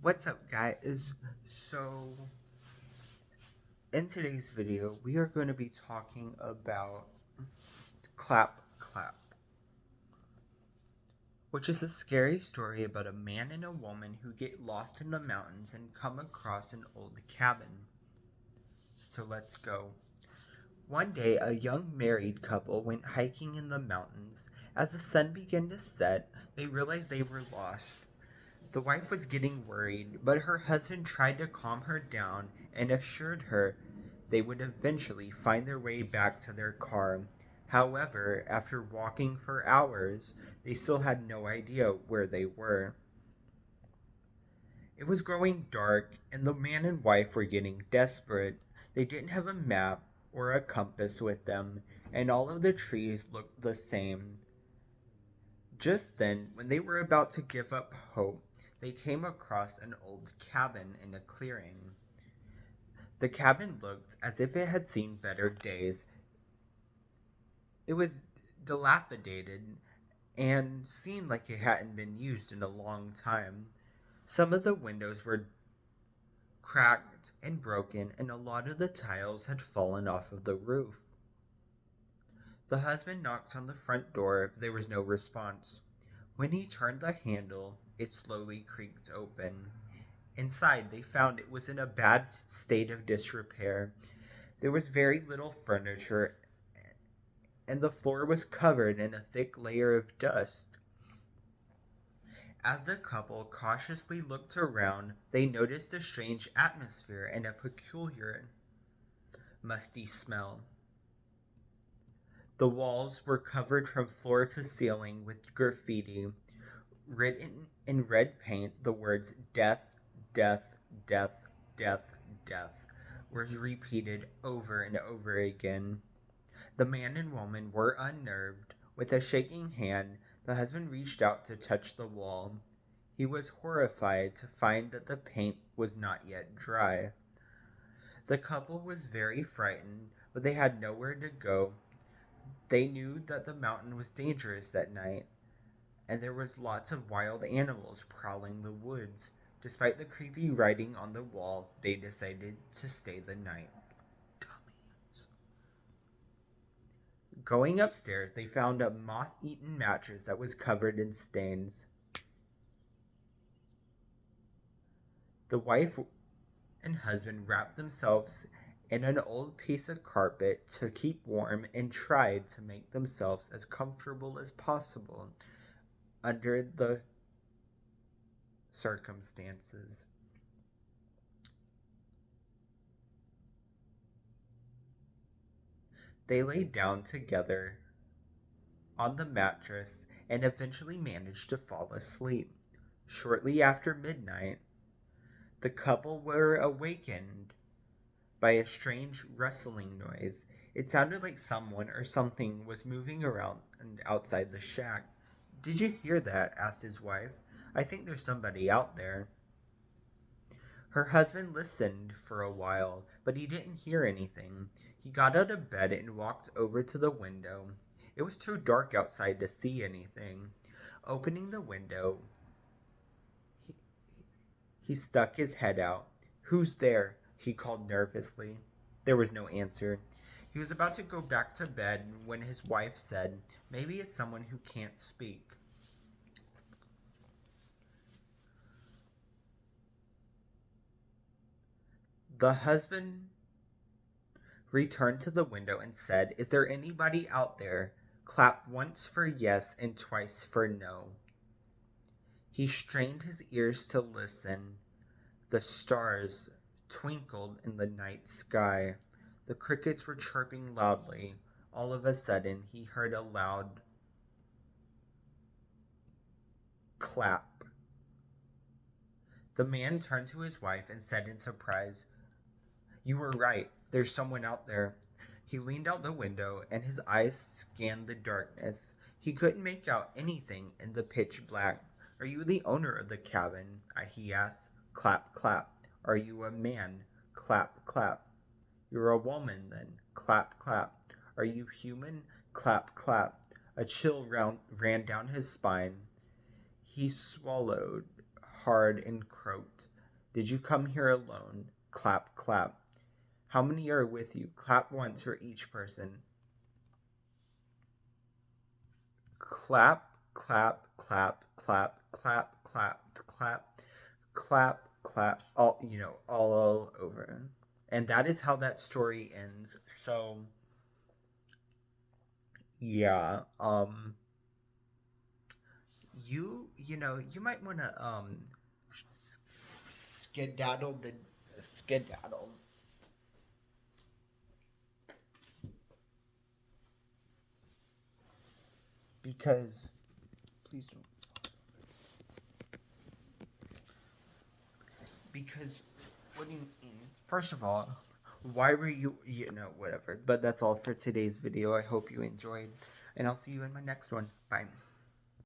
What's up, guys? So, in today's video, we are going to be talking about Clap Clap, which is a scary story about a man and a woman who get lost in the mountains and come across an old cabin. So, let's go. One day, a young married couple went hiking in the mountains. As the sun began to set, they realized they were lost. The wife was getting worried, but her husband tried to calm her down and assured her they would eventually find their way back to their car. However, after walking for hours, they still had no idea where they were. It was growing dark, and the man and wife were getting desperate. They didn't have a map or a compass with them, and all of the trees looked the same. Just then, when they were about to give up hope, they came across an old cabin in a clearing. The cabin looked as if it had seen better days. It was dilapidated and seemed like it hadn't been used in a long time. Some of the windows were cracked and broken, and a lot of the tiles had fallen off of the roof. The husband knocked on the front door, but there was no response. When he turned the handle, it slowly creaked open. Inside, they found it was in a bad state of disrepair. There was very little furniture, and the floor was covered in a thick layer of dust. As the couple cautiously looked around, they noticed a strange atmosphere and a peculiar, musty smell. The walls were covered from floor to ceiling with graffiti. Written in red paint, the words "death, death, death, death, death" were repeated over and over again. The man and woman were unnerved. With a shaking hand, the husband reached out to touch the wall. He was horrified to find that the paint was not yet dry. The couple was very frightened, but they had nowhere to go. They knew that the mountain was dangerous at night, and there was lots of wild animals prowling the woods. Despite the creepy writing on the wall, they decided to stay the night. Dummies. Going upstairs, they found a moth-eaten mattress that was covered in stains. The wife and husband wrapped themselves in an old piece of carpet to keep warm and tried to make themselves as comfortable as possible under the circumstances. They lay down together on the mattress and eventually managed to fall asleep. Shortly after midnight, the couple were awakened by a strange rustling noise. It sounded like someone or something was moving around outside the shack. "Did you hear that?" asked his wife. "I think there's somebody out there." Her husband listened for a while, but he didn't hear anything. He got out of bed and walked over to the window. It was too dark outside to see anything. Opening the window, he, he stuck his head out. "Who's there?" he called nervously. There was no answer. He was about to go back to bed when his wife said, "Maybe it's someone who can't speak." The husband returned to the window and said, "Is there anybody out there?" Clap once for yes and twice for no. He strained his ears to listen. The stars twinkled in the night sky. The crickets were chirping loudly. All of a sudden, he heard a loud clap. The man turned to his wife and said in surprise, "You were right. There's someone out there." He leaned out the window and his eyes scanned the darkness. He couldn't make out anything in the pitch black. "Are you the owner of the cabin?" he asked. Clap, clap. "Are you a man?" Clap, clap. "You're a woman, then." Clap, clap. "Are you human?" Clap, clap. A chill ran down his spine. He swallowed hard and croaked. Did you come here alone? Clap, clap. How many are with you? Clap once for each person. Clap, clap, clap, clap, clap, clap, clap, clap, clap, all over. And that is how that story ends. So, yeah, you might want to skedaddle the skedaddle because please don't. Because what do you mean? First of all, why were whatever. But that's all for today's video. I hope you enjoyed, and I'll see you in my next one. Bye.